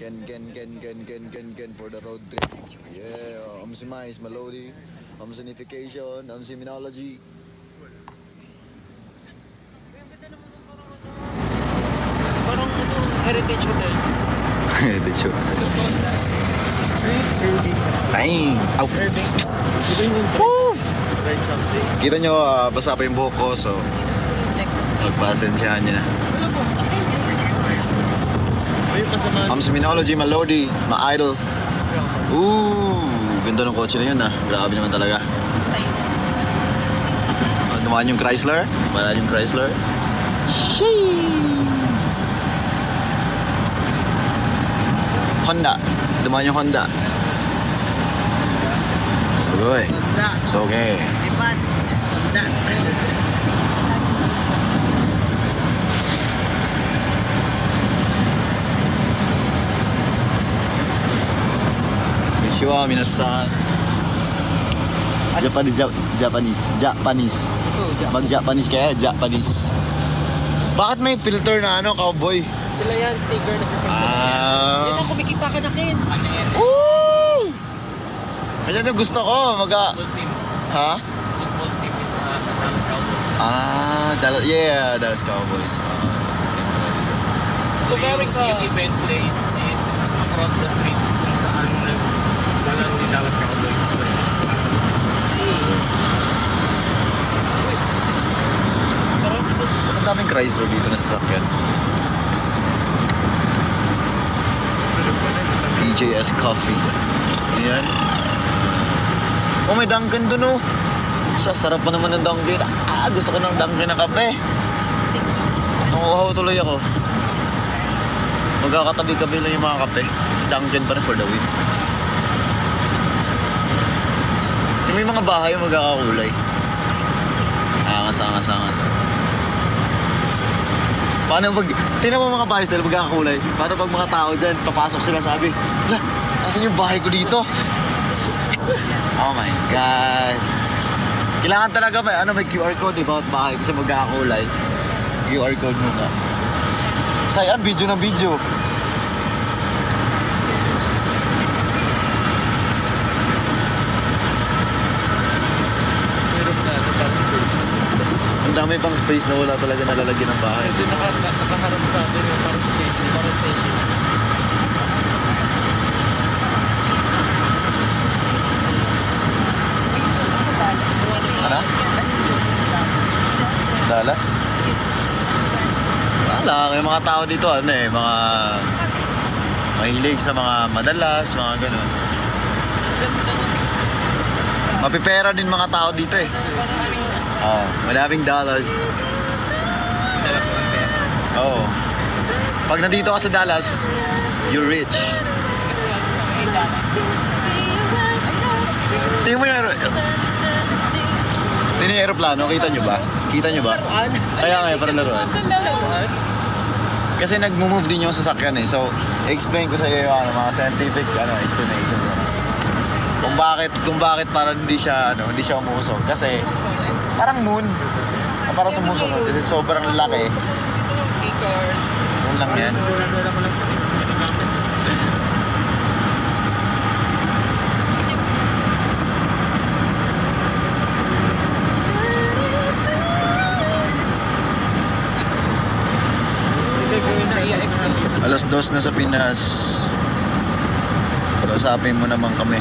Ken for the road trip. Yeah, si Mais, Melody, Sonification, si Minology. Parang Heritage Hotel. Heritage Hotel. Ay! Ow! Woo! Kita nyo, basa pa yung buhok ko, so magpasensyahan nyo na. Si Minology, Melody, ma-idol. Ooh! Ganda ng kotse na yun, Grabe naman talaga. Dumaan yung Chrysler. Honda. Dumaan yung Honda. Sogoy. Soge. Lipat. Honda. Konnichiwa, minasan. Japanese. Mag-Japanese kaya, Japanese. Bakit may filter na cowboy? Sila yan, sticker nagsasend sa yan ang kumikita ka na, Ken. Woo! Ayan yung gusto ko, Football team. Ha? Football team is Dallas Cowboys. Dallas Cowboys. So yung event place is across the street kung saan naglalaro ni Dallas Cowboys. Ang daming Chrysler dito na sasakyan. PJS Coffee. Ayan. Oh, may Dunkin dun, sarap pa naman ng Dunkin. Gusto ko ng Dunkin na kape. Nanguhaw tuloy ako. Magkakatabi-kabi lang yung mga kape. Dunkin pa rin for the win. May mga bahay yung magkakakulay. Angas. Paano pag... Tingnan mo mga bahay dahil magkakakulay. Paano pag mga tao dyan, papasok sila sabi, "Hala, asan yung bahay ko dito?" Oh my God. Kailangan talaga may QR code bawat bahay kasi magkakakulay. QR code muna. Sayan, video na video. Ang dami pang space na wala talaga nalalagyan ng bahay. Nakaharap sa atin yung parang station. Ano? Dallas? Wala, may mga tao dito, mga mahilig sa mga madalas, mga gano'n. Mapipera din mga tao dito madaming dollars. Dallas walang pera. Oo. Pag nandito ka sa Dallas, you're rich. Tingnan mo yung aeroplano, kita nyo ba? Kaya nga, para laruan. Kasi nag-move din yung sasakyan So, explain ko sa iyo yung mga scientific explanations. Kung bakit para hindi siya umusog. Kasi parang moon. Para sumusunod kasi sobrang laki. Moon lang yan. Alas 2 na sa Pinas. Kausapin mo naman kami.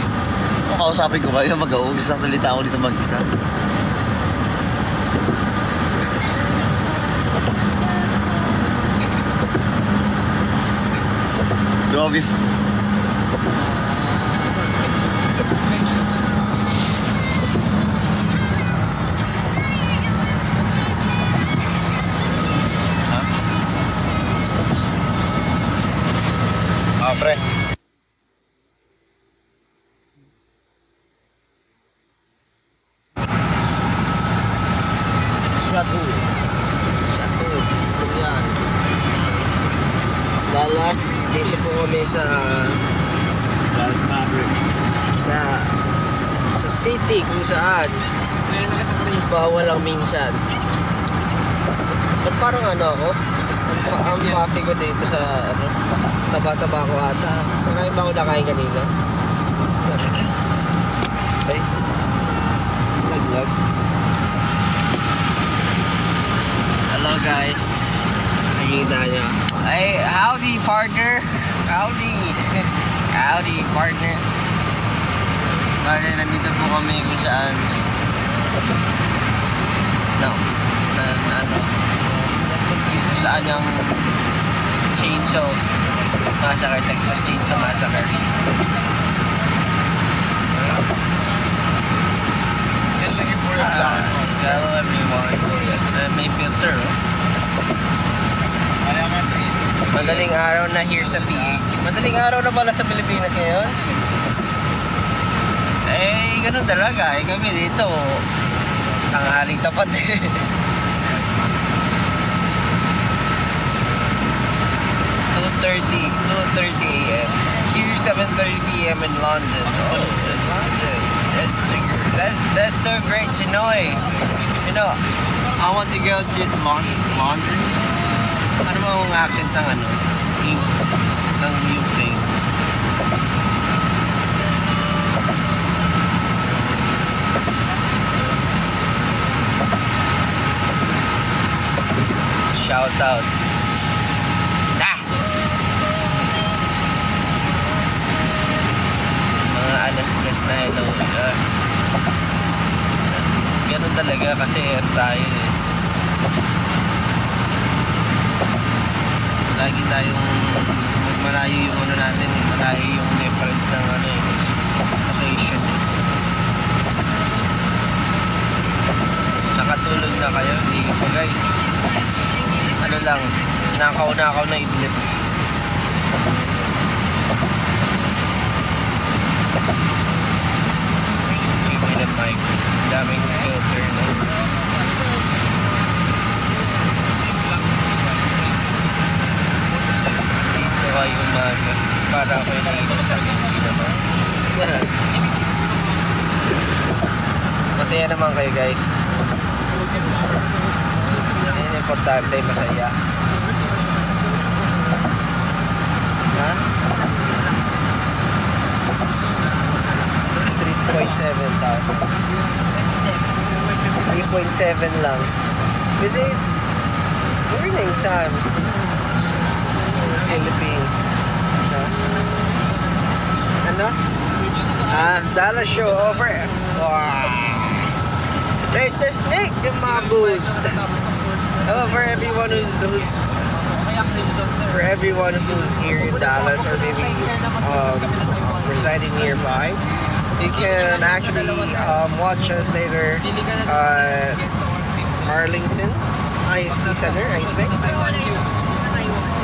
Kung kausapin ko kayo, mag-auugis ang salita ako dito mag-isa. Grabe. Pre. Chateau. Yan. Dallas. Dito po kami sa Dallas Mavericks. Sa city kung saan bawal ang minsan. At parang ako? Ang coffee ko dito sa ano, taba-taba ko ata. Marami ba ako nakain kanina? Ay. Lag. Hello guys. Nakikita nyo. Ay, howdy partner. Howdy. Howdy partner. Bale, nandito po kami kung saan. No. Ano. Isa saan yung Chainsaw Massacre, Texas Chainsaw Massacre. Hello everyone. May filter, oh. Kaya nga, Tris. Madaling araw na here sa PH. Madaling araw na pala sa Pilipinas ngayon. Eh, ganun talaga. Eh, kami dito, tanghaling tapat. 2:30 a.m. Here, 7:30 p.m. in London. Oh, in London. That's so great to know. You know, I want to go to London. Ano ba ang accent ng ano? Ng UK? Shout out. Mga alas 3 na hello. Ganun talaga kasi ano tayo eh. Lagi tayong malayo yung ano natin eh. Malayo yung difference ng ano eh. Location eh. Nakatulog na kayo? Hindi pa guys. Ano lang, nakaw na idlip. Speaking of mic, daming filter no? Dito ay umaga. Para ako yung nainis sa hindi naman. Masaya naman kayo guys. Yan importante, masaya. Ha? 3,700. 3.7 lang. Kasi it's morning time in the Philippines. Ha? Ano? Dallas show over. Wow. There's the snake in my boobs. Hello for everyone who's here in Dallas or maybe residing nearby. You can actually watch us later at Arlington ISD Center, I think.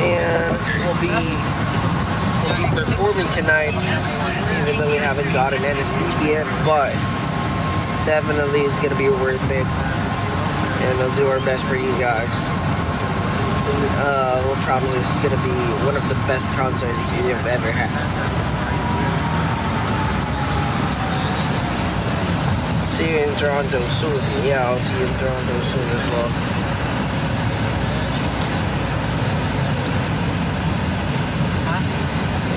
And we'll be performing tonight, even though we haven't gotten any sleep yet, but definitely it's gonna be worth it, and we'll do our best for you guys. We'll promise it's gonna be one of the best concerts you've ever had. See you in Toronto soon. Yeah, I'll see you in Toronto soon as well.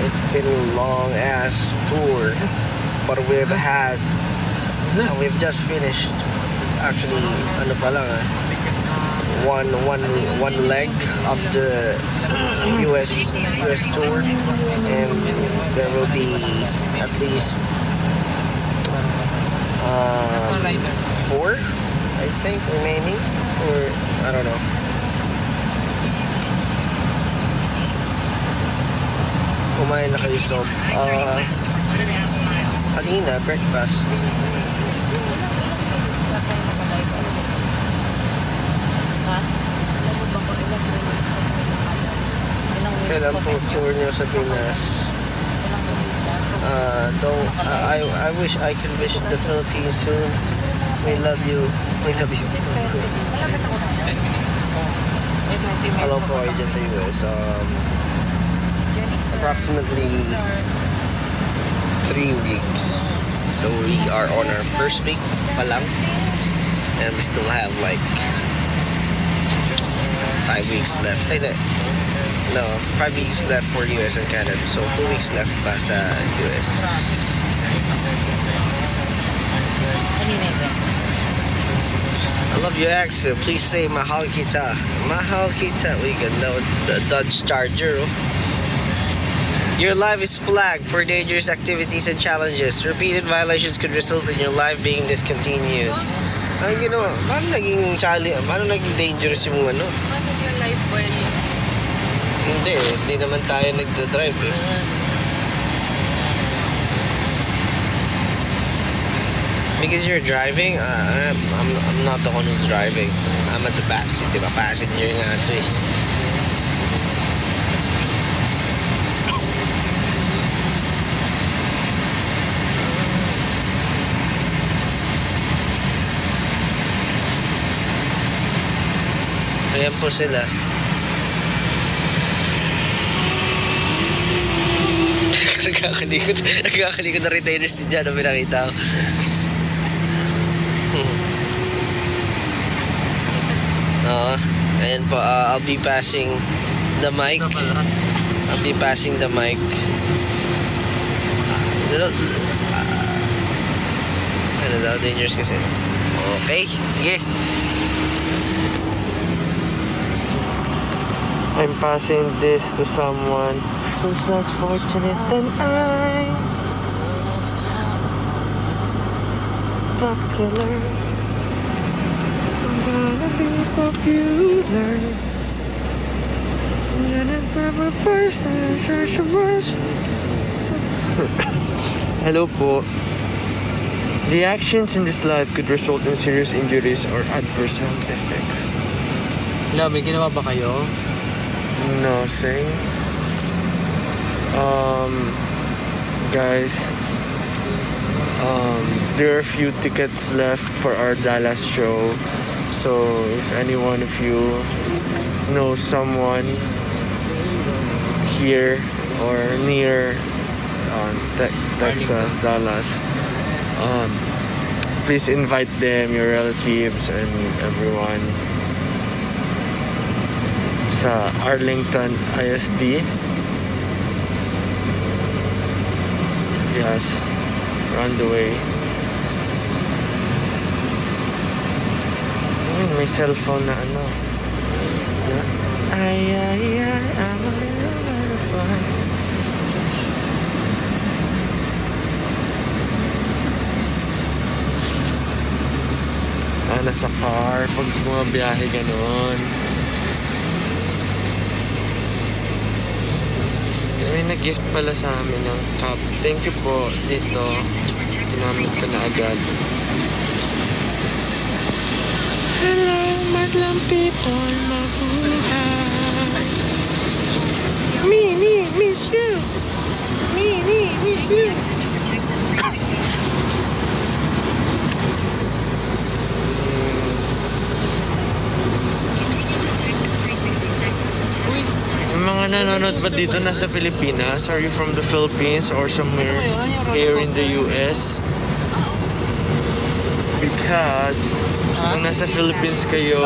It's been a long ass tour, but we've just finished. Actually, ano pa lang one leg of the US tour, and there will be at least 4, I think, remaining, or I don't know. Kumain na kayo so kanina breakfast. Kailan po tour nyo sa Pinas? I wish I could visit the Philippines soon. We love you. We love you. Hello po kayo dyan sa US. Approximately 3 weeks. So we are on our first week pa lang. And we still have like 5 weeks left. Ay, no, 5 weeks left for US and Canada. So 2 weeks left pa sa US. I love your accent. Please say mahal kita. Mahal kita. We can know the Dodge Charger. Oh. Your life is flagged for dangerous activities and challenges. Repeated violations could result in your life being discontinued. Ang ginawa, paano naging dangerous yung ano? Hindi naman tayo nagda-drive eh. Because you're driving, I'm not the one who's driving. I'm at the back seat, diba? Passenger nga ito eh. Ayan po sila. Nagkakalikod na retainers si Jan na pinakita ko. Ayan po, I'll be passing the mic. I'll be passing the mic. Ano daw, dangerous kasi. Okay, sige. I'm passing this to someone who's less fortunate than I. Popular. I'm gonna be popular. I'm gonna grab a price and search a bus. Hello po. The actions in this life could result in serious injuries or adverse health effects. Hello, may ginawa ba kayo? Nothing. Guys, there are a few tickets left for our Dallas show. So if any one of you knows someone here or near Texas, Dallas, please invite them, your relatives, and everyone. Sa Arlington ISD. Yes, we're on the way. May cellphone na ano. Ay, I'm a little butterfly. Nasa car pag bumabiyahe ganun. May nag-gift pala sa amin ng cup. Thank you po dito. Ginamit ko na agad. Hello, madlang people, mabuhay. Me, miss you. Me, miss you. Mga nanonood ba dito nasa Pilipinas? Are you from the Philippines or somewhere here in the US? Because kung nasa Philippines kayo,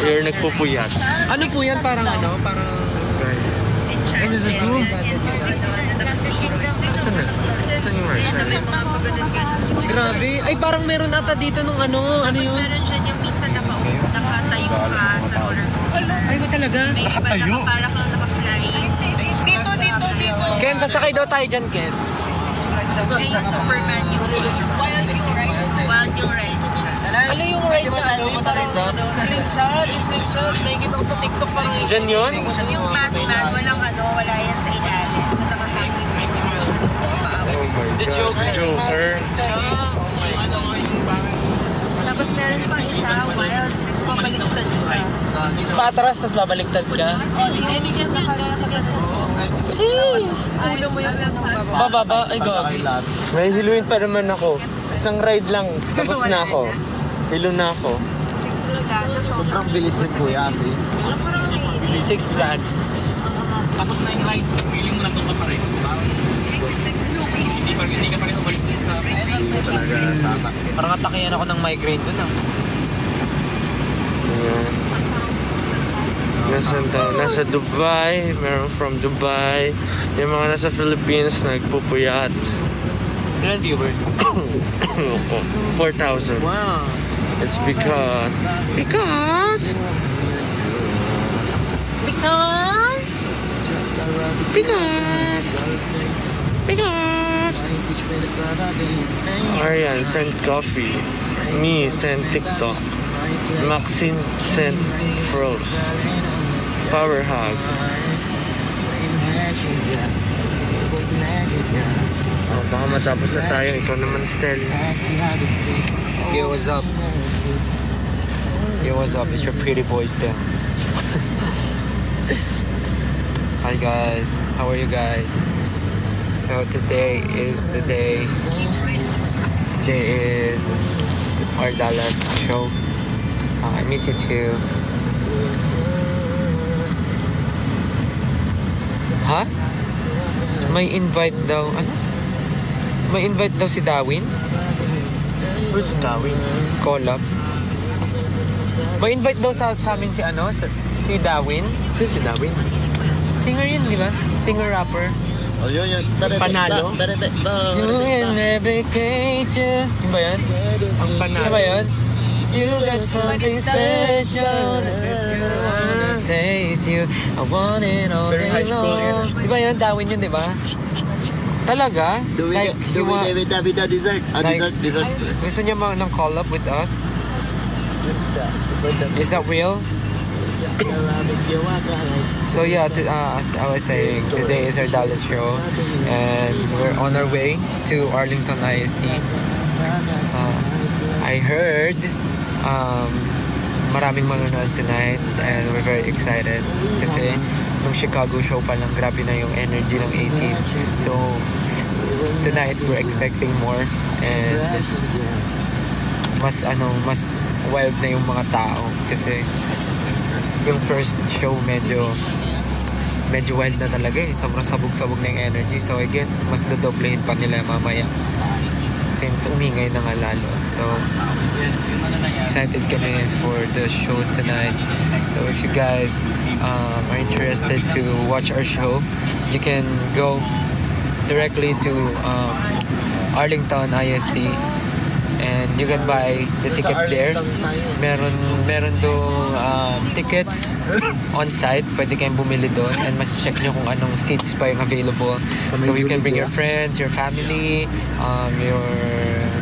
you're nagpupuyat. Ano po yan? Parang ano? Parang... Ano sa Zoom? Saan na? Saan yung right side? Grabe. Ay, parang meron ata dito nung ano. Ano yun? Meron siya yung minsan nakatayo ka sa roller coaster. Ay, ba talaga? Nakatayo? Para kang naka-fly. Dito. Ken, sasakay daw tayo dyan, Ken. Eh, yung Superman yung wild yung rides siya. Ano yung ride na ano? Slim shot. Nakikita ko sa TikTok parang yun. Diyan yun? Yung Batman, wala yan sa ilalim. So, nakahang The Joker. Tapos meron pang isa, wild. Pabaliktad isa. Patras, tas babaliktad ka. Hindi siya ulo mo yung Bababa. Ay, gagi. May hiluin pa naman ako. Isang ride lang. Tapos na ako. Hilo na ako. Sobrang bilis ni Kuya kasi. Six Flags. Tapos na yung ride, feeling mo na ito pa rin. Hindi ka pa rin umalis din sa Talaga, sasakit. Parang atakihan ako ng migraine dun ah. Yan. Nasa Dubai, meron from Dubai. Yung mga nasa Philippines, nagpupuyat. Ilan viewers? 4,000. Wow. It's because... Arian sent coffee. Me sent TikTok. Maxine sent froze. Power hug. Oh, baka matapos na tayo. Ikaw naman, Stel. Yo, what's up? Yo, what's up? It's your pretty boy still. Hi guys, how are you guys? So today is the day. Today is our Dallas show. I miss you too. Ha? May invite daw. Ano? May invite daw si Darwin. Who's Darwin? Collab. May invite daw sa amin si ano? Si Darwin. Sino si Darwin? Singer yun, di ba? Singer-rapper. Oh, yun. Panalo? You can replicate you. Yun ba yan? Ang panalo. Siya ba yun? You got something special that you wanna taste you. I want it all Very day high school long. yun. Di ba yan? Darwin yun, di ba? Talaga? Like, you want, dessert. Like- Dessert. gusto niya ng collab with us? Is that real? So yeah, as I was saying, today is our Dallas show, and we're on our way to Arlington ISD. I heard maraming manonood tonight, and we're very excited kasi nung Chicago show pa lang, grabe na yung energy ng 18. So tonight we're expecting more, and mas wild na yung mga tao kasi yung first show medyo wild na talaga eh. Sobrang sabog-sabog na yung energy. So I guess mas dodoblehin pa nila mamaya since umingay na nga lalo. So excited kami for the show tonight. So if you guys are interested to watch our show, you can go directly to Arlington ISD and you can buy the tickets there. Meron doon tickets on site. Pwede kayong bumili doon and ma-check nyo kung anong seats pa yung available. So you can bring your friends, your family, your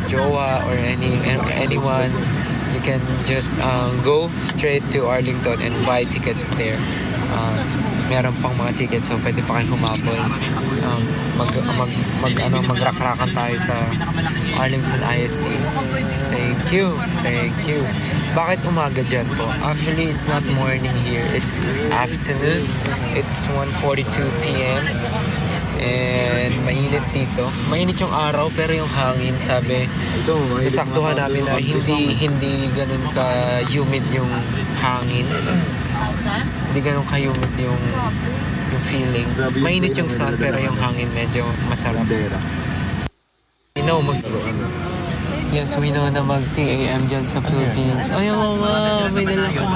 jowa or anyone. You can just go straight to Arlington and buy tickets there. Meron pang mga tickets, so pwede pa kayong humabol. Magrakrakan tayo sa Arlington ISD. Thank you. Bakit umaga dyan po? Actually, it's not morning here. It's afternoon. It's 1:42 p.m. And mainit dito. Mainit yung araw pero yung hangin, sabi, nasaktuhan namin na hindi ganun ka-humid yung hangin. Hindi ganun ka-humid yung feeling. Mainit yung sun pero yung hangin medyo masarap. Yes, we know na mag-TAM dyan sa Philippines. Ayaw nga,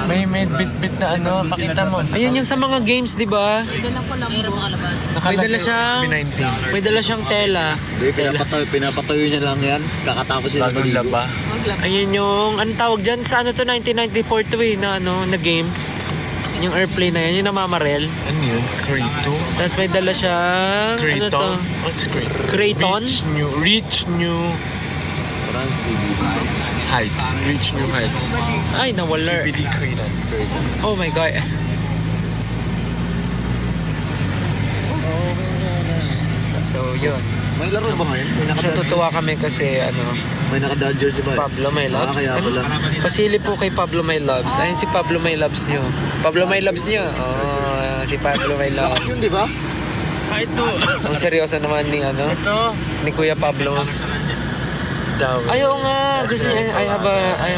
May bit-bit na ano, pakita mo. Ayun yung sa mga games, di ba? May dala siyang, SB19. may dala siyang tela. Pinapatayo niya lang yan. Kakatapos yun. Bagong laba. Ayun yung, anong tawag dyan? Sa ano to, 1994 to eh, na game. Yung airplane na yan, yung namamarel. Ano yun? Krato? Tapos may dala siyang, ano to? Kraton? What's Kraton? Kraton? Reach new heights. Reach new heights. Ay, nawala. CBD Kraton. Oh my God. So, yun. May laro ba ngayon? Natutuwa kami kasi, May naka-Dodgers si Pablo My Loves. kaya Ano, pala. pasili po kay Pablo My Loves. Ayun si Pablo My Loves nyo. Pablo My Loves nyo. Oh, si Pablo My Loves. Yun, di ba? Ito. Ang seryoso naman ni ni Kuya Pablo. Ayaw nga. Gusto niya, I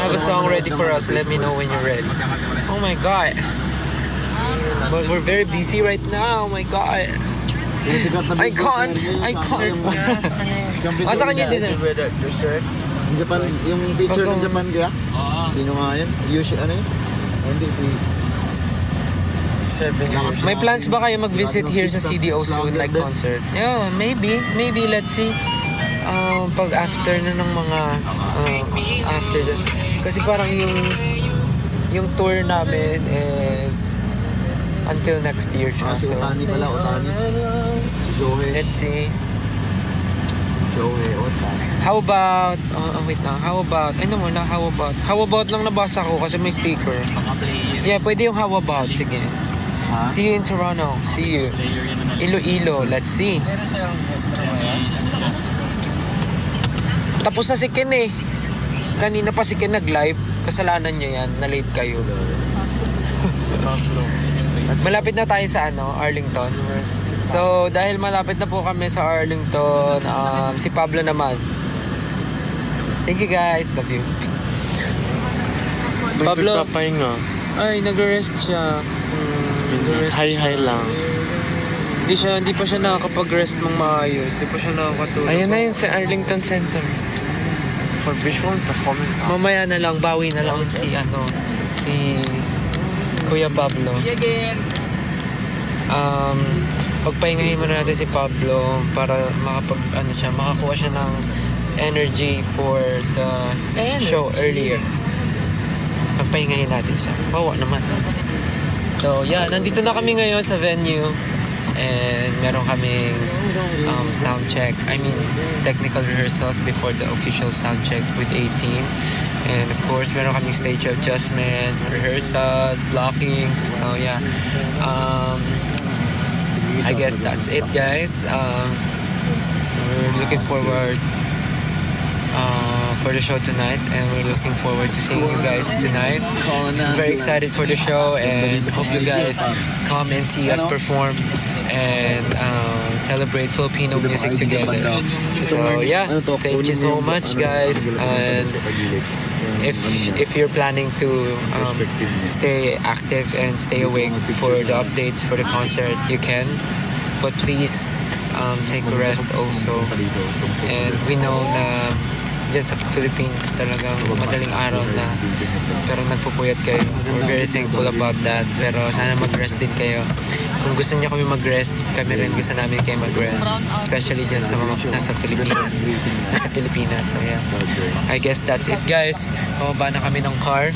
have a song ready for us. Let me know when you're ready. Oh my God. But we're very busy right now. Oh my God. I can't. Asa kanya din sir? Yung Japan, yung picture ng Japan kaya? Sino nga yun? Ano yun? Hindi si... 7 years. May plans ba kayo mag-visit here sa CDO soon, like concert? Yeah, maybe. Maybe, let's see. Pag after na ng mga... after that. Kasi parang yung tour namin is until next year siya. Si So, Otani pala, Otani. Joey. let's see. Joey, Otani. How about... wait lang. How about... Ano muna? How about lang nabasa ko kasi may sticker. Yeah, pwede yung how about. Sige. Ha? See you in Toronto. See you. Iloilo. Let's see. Tapos na si Ken eh. Kanina pa si Ken nag-live. Kasalanan niya yan. Na-late kayo. Malapit na tayo sa Arlington. So, dahil malapit na po kami sa Arlington, si Pablo naman. Thank you guys. Love you. Pablo. Nagpapahinga. Ay, nag-rest siya. Nag-rest. Hi lang. Hindi pa siya nakakapag-rest ng maayos. Hindi pa siya nakakatulog. Ayun na yun sa Arlington Center. For visual performance. Mamaya na lang, bawi na lang si Kuya Pablo. Pagpahingahin muna natin si Pablo para makakuha siya ng energy for the show earlier. Pagpahingahin natin siya. Bawa naman. So, yeah, nandito na kami ngayon sa venue. And meron kaming sound check. Technical rehearsals before the official sound check with 18. And of course, meron kaming stage adjustments, rehearsals, blockings. So yeah, I guess that's it, guys. We're looking forward for the show tonight, and we're looking forward to seeing you guys tonight. Very excited for the show, and hope you guys come and see us perform and celebrate Filipino music together. So yeah, thank you so much, guys. And if you're planning to stay active and stay awake for the updates for the concert, you can. But please take a rest also. And we know na dyan sa Philippines talagang madaling araw na, pero nagpupuyat kayo. We're very thankful about that. Pero sana mag-rest din kayo. Kung gusto niyo kami mag-rest, kami rin gusto namin kayo mag-rest. Especially dyan sa mga nasa Pilipinas. So yeah, I guess that's it, guys. Bababa na kami ng car.